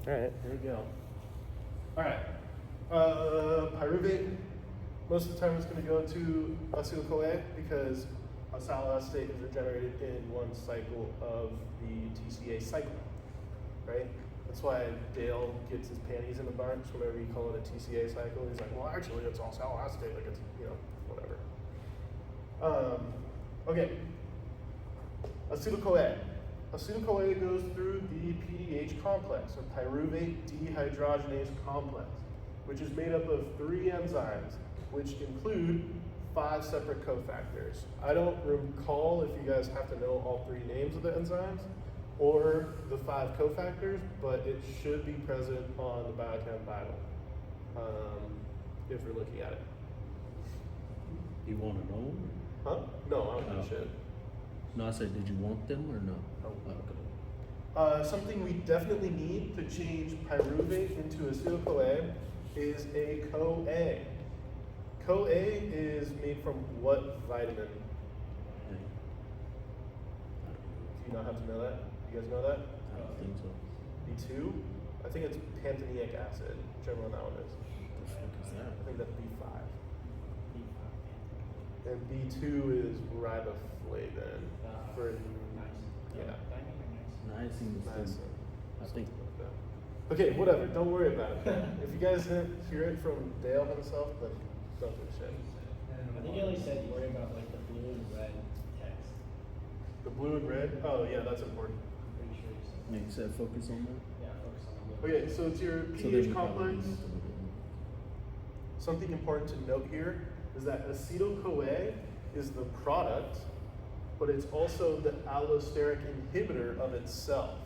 All right, here we go. All right. Pyruvate, most of the time it's going to go to acetyl-CoA because acyl acetate is regenerated in one cycle of the TCA cycle, right? That's why Dale gets his panties in a bunch whenever you call it a TCA cycle. He's like, well, actually, it's acyl acetate, like it's, whatever. Okay. Acetyl-CoA. Acetyl-CoA goes through the PDH complex, or pyruvate dehydrogenase complex, which is made up of 3 enzymes, which include 5 separate cofactors. I don't recall if you guys have to know all 3 names of the enzymes or the 5 cofactors, but it should be present on the Biochem Bible if you're looking at it. You want to know? Huh? No, I don't think you should. No, I said, did you want them or no? Oh. Okay. Something we definitely need to change pyruvate into acetyl-CoA is a CoA. CoA is made from what vitamin? Okay. Do you not have to know that? You guys know that? I don't think so. B2? I think it's pantothenic acid, whichever one that one is. What the fuck is that? I think that's B5. And B2 is riboflavin. For yeah. Niacin is Niacin. I think. Okay, whatever. Don't worry about it. If you guys didn't hear it from Dale himself, then don't give a shit. I think he only said worry about like the blue and red text. The blue and red? Oh yeah, that's important. I'm pretty sure he said. Yeah, you said focus on that? Yeah, focus on the blue. Okay, so it's your So then pH you probably complex. need to look at Something important to note here is that acetyl-CoA is the product, but it's also the allosteric inhibitor of itself.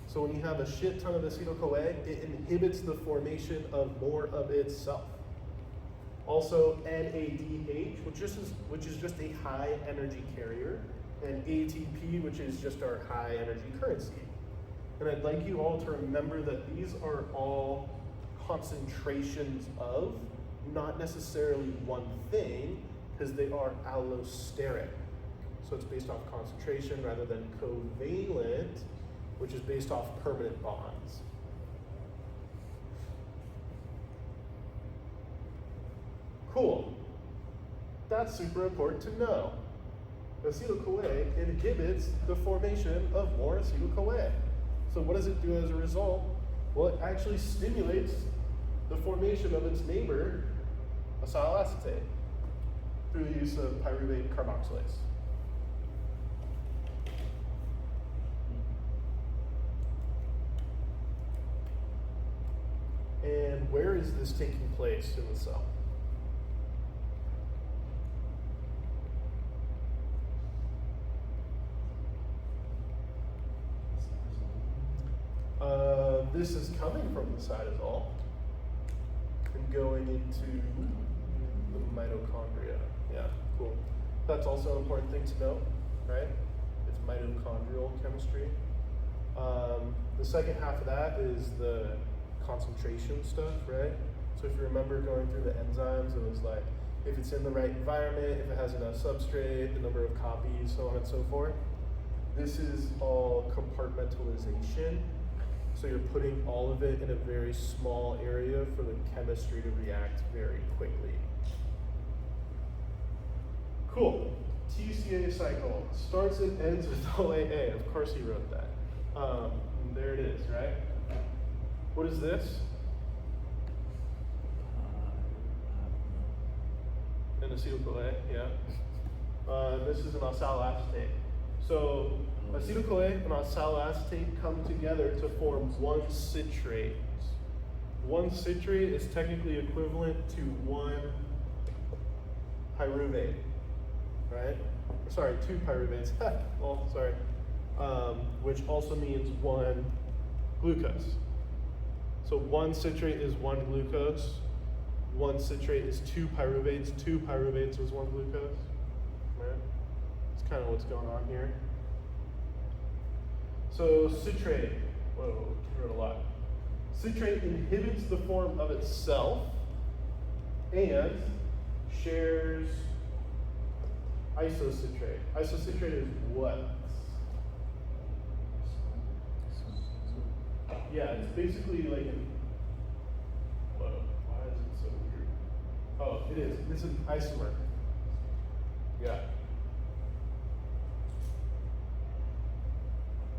So when you have a shit ton of acetyl-CoA, it inhibits the formation of more of itself. Also NADH, which is just a high energy carrier, and ATP, which is just our high energy currency. And I'd like you all to remember that these are all concentrations of, not necessarily one thing, because they are allosteric. So it's based off concentration rather than covalent, which is based off permanent bonds. Cool. That's super important to know. Acetyl-CoA inhibits the formation of more acetyl-CoA. So what does it do as a result? Well, it actually stimulates the formation of its neighbor, acyl acetate, through the use of pyruvate carboxylase. And where is this taking place in the cell? This is coming from the cytosol and going into the mitochondria. Yeah, cool. That's also an important thing to know, right? It's mitochondrial chemistry. The second half of that is the concentration stuff, right? So if you remember going through the enzymes, it was like, if it's in the right environment, if it has enough substrate, the number of copies, so on and so forth. This is all compartmentalization. So you're putting all of it in a very small area for the chemistry to react very quickly. Cool. TCA cycle starts and ends with OAA. Of course he wrote that. There it is, right? What is this? An acetyl-CoA, yeah. This is an acyl acetate. So acetyl-CoA and acyl acetate come together to form one citrate. One citrate is technically equivalent to one pyruvate, right? Sorry, 2 pyruvates. Well, sorry. Which also means 1 glucose. So 1 citrate is 1 glucose. 1 citrate is 2 pyruvates. 2 pyruvates is 1 glucose. Right? That's kind of what's going on here. So citrate, whoa, you wrote a lot. Citrate inhibits the form of itself and shares isocitrate. Isocitrate is what? yeah, it's basically like an. Whoa, why is it so weird? Oh, it is. It's an isomer. Yeah.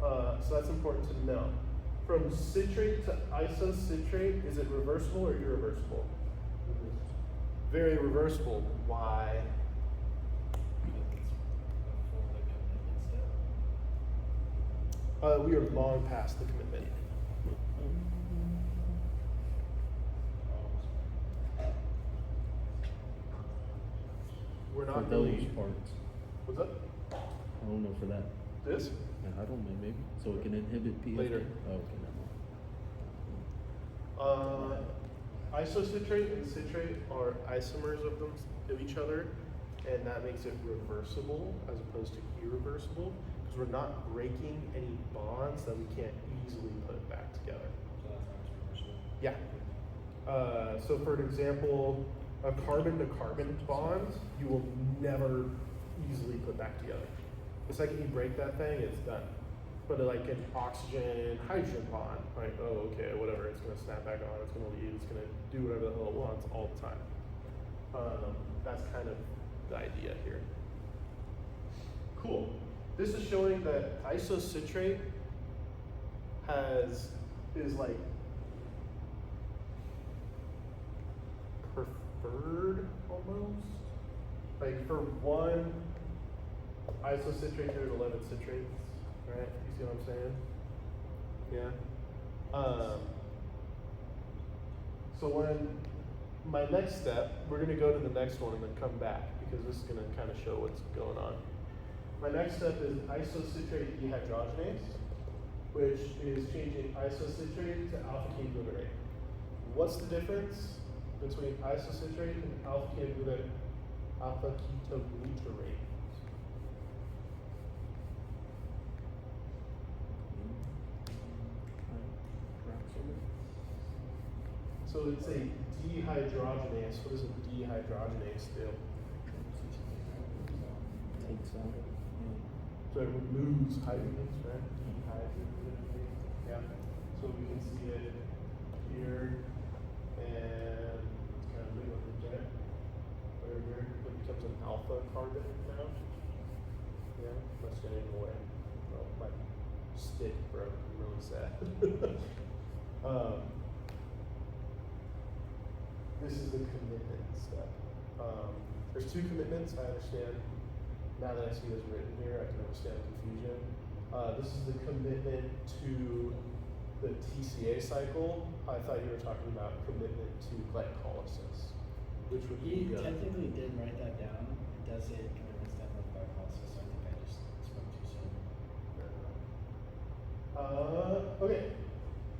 So that's important to know. From citrate to isocitrate, is it reversible or irreversible? Very reversible. Why? We are long past the commitment. We're For not those really. parts. What's up? I don't know for that. This? Yeah, I don't know, maybe. So it can inhibit PFK? Later. Oh, okay, never mind. Isocitrate and citrate are isomers of each other, and that makes it reversible as opposed to irreversible, because we're not breaking any bonds that we can't easily put back together. So that's why it's reversible. Yeah. So for an example, a carbon to carbon bond, you will never easily put back together. The second you break that thing, it's done. But like an oxygen hydrogen bond, like, oh, okay, whatever, it's gonna snap back on, it's gonna leave, it's gonna do whatever the hell it wants all the time. That's kind of the idea here. Cool. This is showing that isocitrate is like preferred almost. Like for one isocitrate, there's 11 citrates, right? You see what I'm saying? Yeah. So when my next step, we're gonna go to the next one and then come back because this is gonna kind of show what's going on. My next step is isocitrate dehydrogenase, which is changing isocitrate to alpha-ketoglutarate. What's the difference between isocitrate and alpha-ketoglutarate? So it's a dehydrogenase. What does a dehydrogenase do? Takes out. So it removes hydrogens, right? Dehydrogenase. Yeah. So we can see it here, and it's kind of big on the jet. Right here, it becomes an alpha carbon now. Yeah, that's getting away. Oh, my stick broke. I'm really sad. This is the commitment step. There's two commitments, I understand. Now that I see this written here, I can understand confusion. This is the commitment to the TCA cycle. I thought you were talking about commitment to glycolysis, which would He be technically did write that down. It does say commitment step of glycolysis, so I think I just spoke too soon. Okay.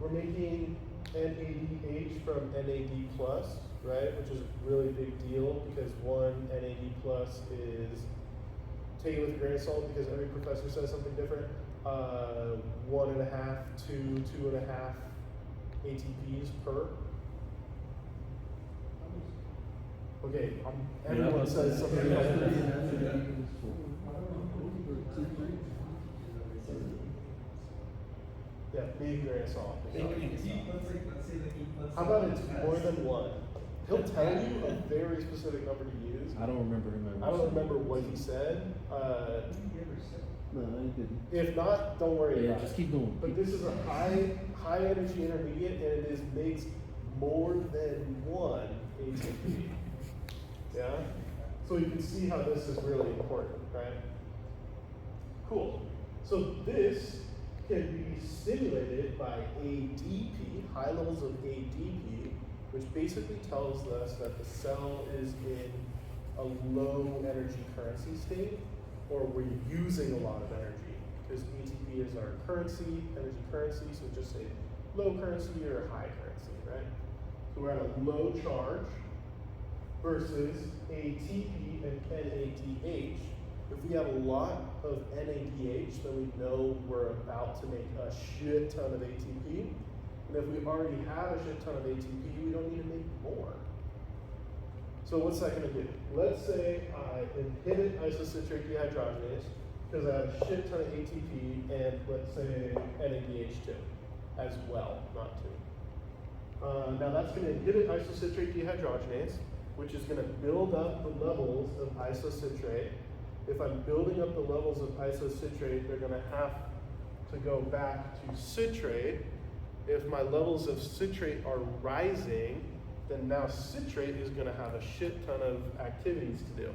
We're making NADH from NAD plus, right? Which is a really big deal because one NAD plus is, take it with a grain of salt because every professor says something different. 1.5 to 2.5 ATPs per. Okay, everyone says something else. Yeah, big grain of salt. How about it's more than one? He'll tell you a very specific number to use. I don't remember him ever. I don't remember what he said. No, I didn't. If not, don't worry Yeah, about just it. keep going. But this is a high energy intermediate, and it makes more than one ATP. Yeah. So you can see how this is really important, right? Cool. So this can be stimulated by ADP, high levels of ADP, which basically tells us that the cell is in a low energy currency state, or we're using a lot of energy, because ATP is our currency, energy currency, so just say low currency or high currency, right? So we're at a low charge versus ATP and NADH. If we have a lot of NADH, then we know we're about to make a shit ton of ATP. And if we already have a shit ton of ATP, we don't need to make more. So what's that gonna do? Let's say I inhibit isocitrate dehydrogenase because I have a shit ton of ATP and let's say NADH too. as well, not to. Now that's going to inhibit isocitrate dehydrogenase, which is going to build up the levels of isocitrate. If I'm building up the levels of isocitrate, they're going to have to go back to citrate. If my levels of citrate are rising, then now citrate is going to have a shit ton of activities to do.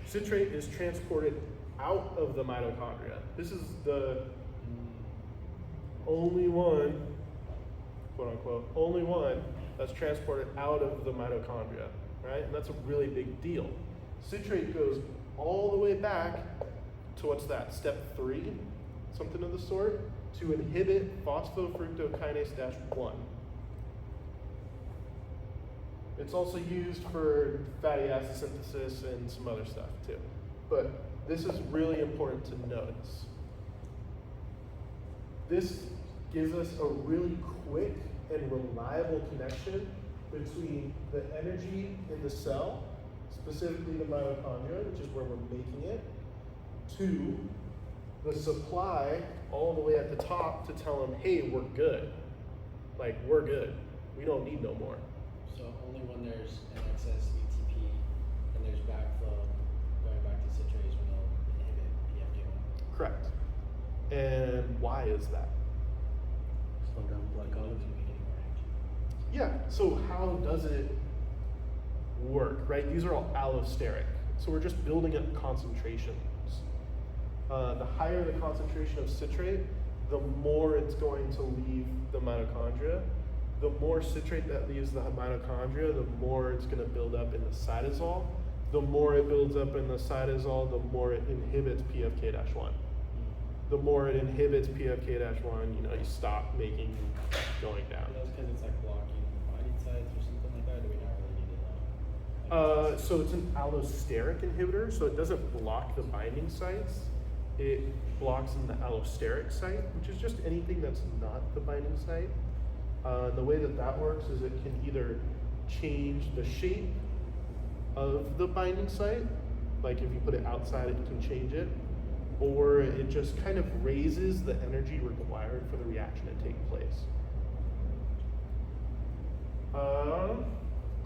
Citrate is transported out of the mitochondria. This is the only one, quote unquote, only one that's transported out of the mitochondria, right? And that's a really big deal. Citrate goes all the way back to what's that, step 3, something of the sort, to inhibit phosphofructokinase-1. It's also used for fatty acid synthesis and some other stuff too. But this is really important to notice. This gives us a really quick and reliable connection between the energy in the cell, specifically the mitochondria, which is where we're making it, to the supply all the way at the top to tell them, hey, we're good. Like, we're good. We don't need no more. So only when there's an excess ATP and there's backflow going back to citrate is when it'll inhibit PFK1. Correct. And why is that? Slow down glycolysis. Yeah, so how does it work, right? These are all allosteric. So we're just building up concentrations. The higher the concentration of citrate, the more it's going to leave the mitochondria. The more citrate that leaves the mitochondria, the more it's going to build up in the cytosol. The more it builds up in the cytosol, the more it inhibits PFK-1. The more it inhibits PFK-1, you stop making going down. That's because it's like blocking binding sites or something like that, or do we not really need to know? Like So it's an allosteric inhibitor, so it doesn't block the binding sites. It blocks in the allosteric site, which is just anything that's not the binding site. The way that works is it can either change the shape of the binding site, like if you put it outside it can change it, or it just kind of raises the energy required for the reaction to take place.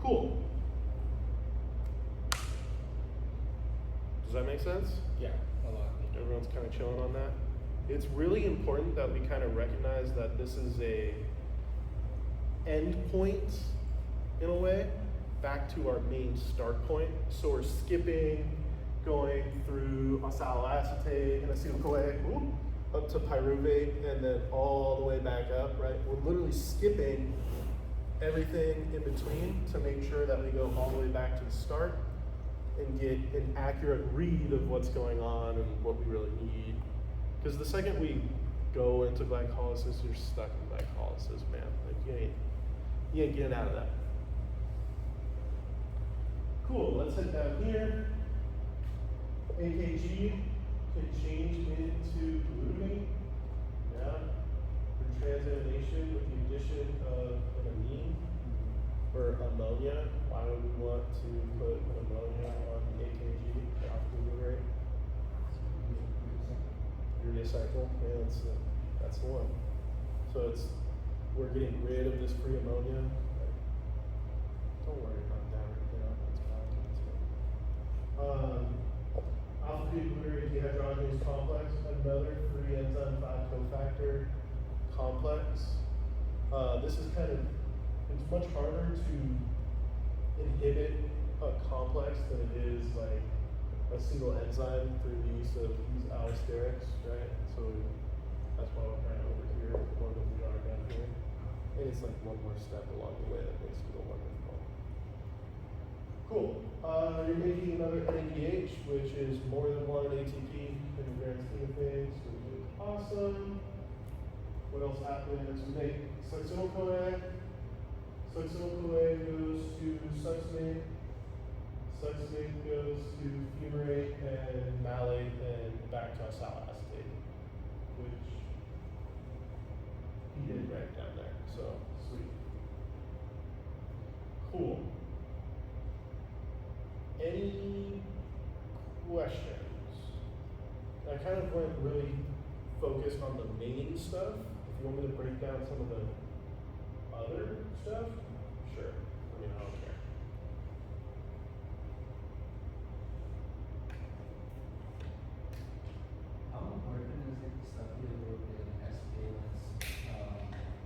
Cool. Does that make sense? Yeah, a lot. Everyone's kind of chilling on that. It's really important that we kind of recognize that this is a end point, in a way, back to our main start point. So we're skipping, going through oxaloacetate and acetyl-CoA up to pyruvate and then all the way back up, right? We're literally skipping everything in between to make sure that we go all the way back to the start and get an accurate read of what's going on and what we really need. Because the second we go into glycolysis, you're stuck in glycolysis, man. Like you ain't getting out of that. Cool, let's head down here. AKG can change into glutamine. Yeah. For transamination with the addition of an amine or ammonia. Why would we want to put ammonia on the AKG, the alpha glutamate? Recycle, yeah, that's the one. So we're getting rid of this free ammonia. Don't worry about that, that's fine. Alpha-glutamate dehydrogenase complex, another free enzyme 5 cofactor complex. This is it's much harder to inhibit a complex than it is like a single enzyme through the use of these allosterics, right? So that's why we're kind of over here more than we are down here. And it's like one more step along the way that makes it a little more difficult. Cool. You're making another NADH, which is more than one ATP in the grand scheme of things, which is awesome. What else happens? We make succinyl-CoA. Succinyl-CoA goes to succinate. Succinate goes to fumarate and malate and back to oxaloacetate, which he did right down there. So sweet. Cool. Any questions? I kind of went really focused on the main stuff. If If you want me to break down some of the other stuff, sure. I mean, I don't care. How important is it to study a little bit in S valence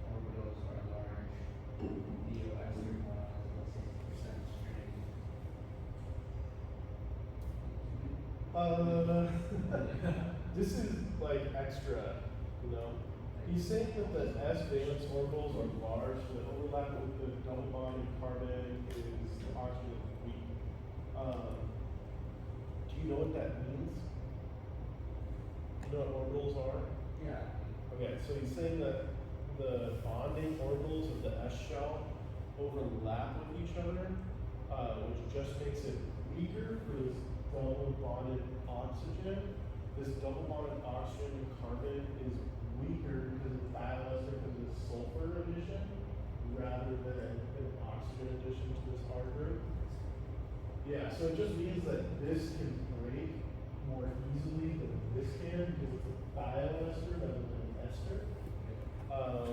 orbitals or large DOS or more as about 60% strain? This is like extra, you know? He's saying that the S valence orbitals are large, so the overlap with the double bonded carbon is the oxygen is weak. Do you know what that means? Do you know what orbitals are? Yeah. Okay, so he's saying that the bonding orbitals of the S shell overlap with each other, which just makes it weaker for this double bonded oxygen. This double bonded oxygen and carbon is weaker because it's bioester because of the sulfur addition rather than an oxygen addition to this R group. Yeah, so it just means that this can break more easily than this can because it's a bioester rather than an ester,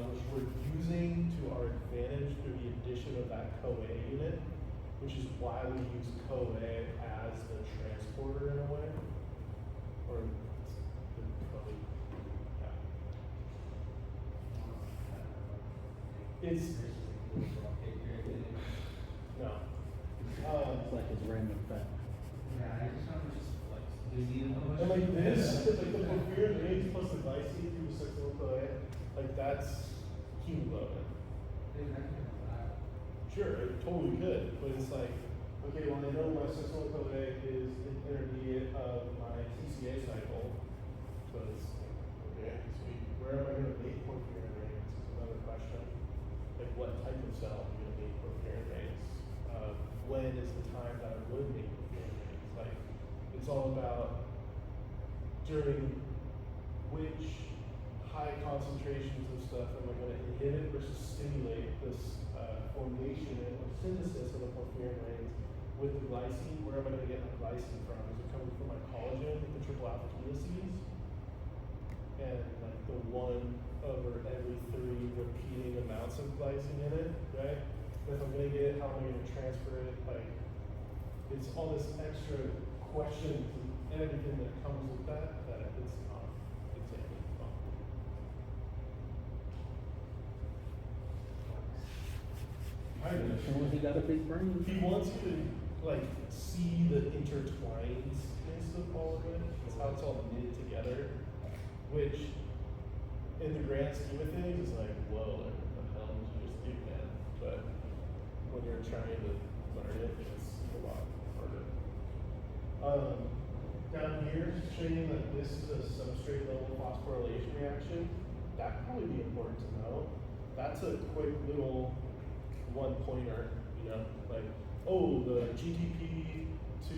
which we're using to our advantage through the addition of that CoA unit, which is why we use CoA as the transporter in a way. Or the CoA. Yeah. It's no. It's like it's random fact. Yeah, I just want to just like busy And like this, like the porphyrin rings plus the glycine through the succinyl CoA, like that's hemoglobin. Sure, it totally could, but it's like, okay, well I know my succinyl CoA is an intermediate of my TCA cycle, so it's okay, sweet. Where am I gonna make porphyrin rings is another question. Like what type of cell am I gonna make porphyrin rings? When is the time that I would make porphyrin rings? Like, it's all about during which high concentrations of stuff am I going to inhibit versus stimulate this formation or synthesis of the porphyrin rings with the glycine. Where am I going to get my glycine from? Is it coming from my collagen, the triple alpha helices? And like the 1/every 3 repeating amounts of glycine in it, right? And if I'm going to get it, how am I going to transfer it? Like, it's all this extra questions and everything that comes with that it's not exactly fun. I know. Showing he got a big brain. He wants you to like see the intertwinedness of all of it. It's how it's all knitted together, which in the grand scheme of things is like, whoa, like, what the hell did you just do, man? But when you're trying to learn it, it's a lot harder. Down here, showing that this is a substrate level phosphorylation reaction. That'd probably be important to know. That's a quick little one pointer, you know, like, oh, the GTP to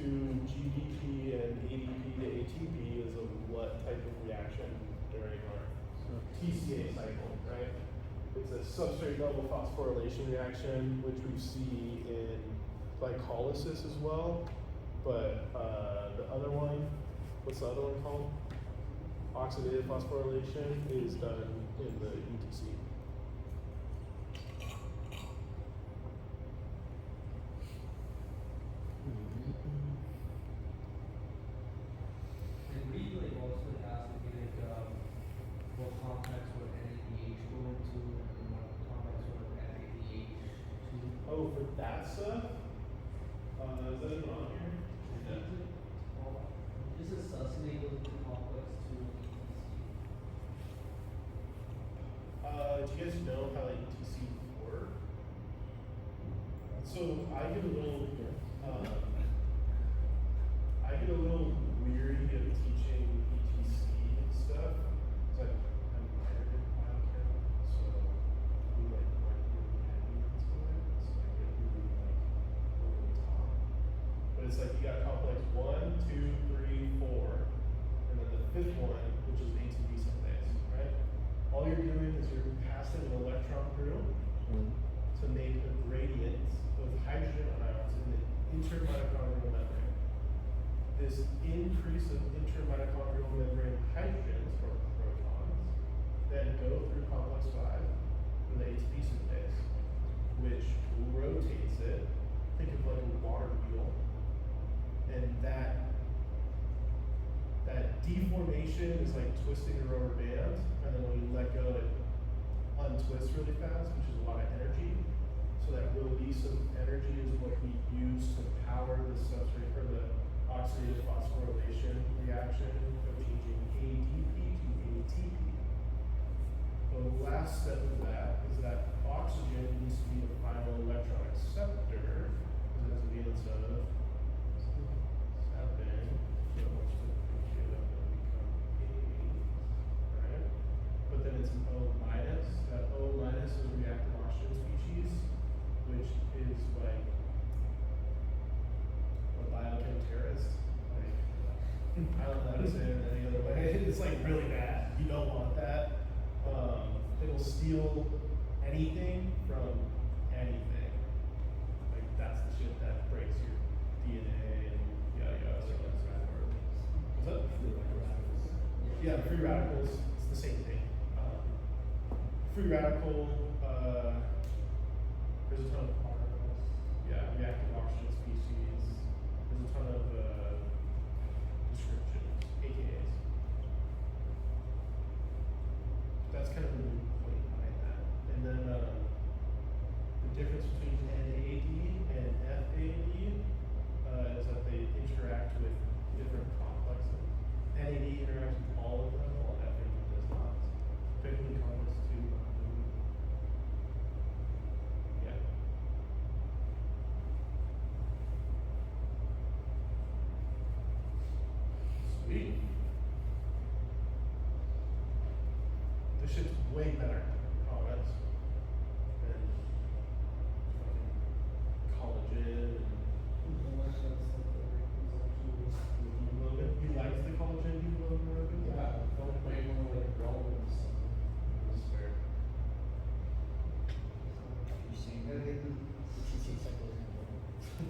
GDP and ADP to ATP is a what type of reaction during our TCA cycle, right? It's a substrate level phosphorylation reaction, which we see in glycolysis as well. But the other one, what's the other one called? Oxidative phosphorylation is done in the UTC. And we like also ask if you like what complex would NADH go into and what complex would NADH to. Oh, for that stuff? Is that even on here? This is succinate goes into complex to Do you guys know how ETC work? So I get a little weary of teaching ETC stuff. It's like I'm minored in biochem, so we like want to do headings to it. So I get really like over the top. But it's like you got complex 1, 2, 3, 4, and then the fifth one, which is ATP synthase, right? All you're doing is you're passing an electron through to make a gradient of hydrogen ions in the intermitochondrial membrane. This increase of intermitochondrial membrane hydrogens, or protons, then go through complex in the ATP space, which rotates it. Think of like a water wheel. And that deformation is like twisting a rubber band, and then when you let go, it untwists really fast, which is a lot of energy. So that release of energy is what we use to power the substrate for the oxidative phosphorylation reaction of changing ADP to ATP. The last step of that is that oxygen needs to be the final electron acceptor, because it has valence of 7, so much to pick it up and become 8, right? But then it's an O minus. That O minus is a reactive oxygen species, which is like a biochem terrorist. Like, I don't know how to say it any other way. It's like really bad. You don't want that. It'll steal anything from anything. Like that's the shit that breaks your DNA and yada yada. So that's right. What's up? Yeah, free radicals. It's the same thing. Free radical. There's a ton of particles. Yeah, reactive oxygen species. There's a ton of descriptions, AKAs. That's kind of the main point behind that. And then the difference between NAD and FAD is that they interact with different complexes. NAD interacts with all of them, while FAD does not. Typically complex 2. Yeah. Sweet. This shit's way better comments than fucking collagen and hemoglobin. You liked the collagen hemoglobin? Yeah, felt way more like relevance. It was fair. You saying, And they do.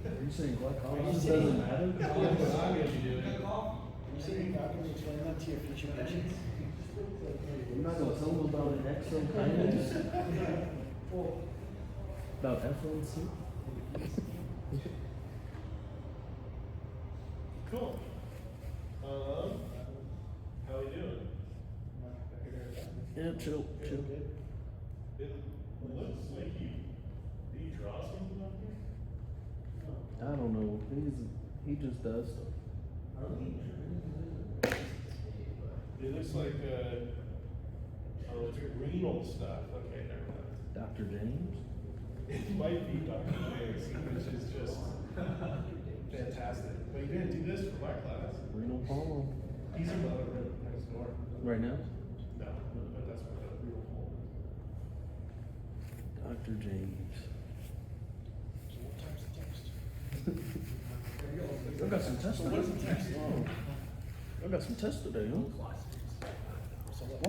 Are you saying glycolysis you saying- doesn't matter? That's what I'm gonna be doing. are you saying you're not gonna explain that to your future patients? You're not gonna tell them about an exome kinase? About F1C? Cool. How we doing? Yeah, chill. It looks like did you draw something up here? I don't know. He just does stuff. It looks like, oh, it's renal stuff. Okay, never mind. Dr. James? It might be Dr. James, which is just fantastic. But you didn't do this for my class. Renal palm. He's in the other room next door. Right now? No, but that's where the renal hole is. Dr. James. I got some tests today. Oh. I got some tests today, huh? What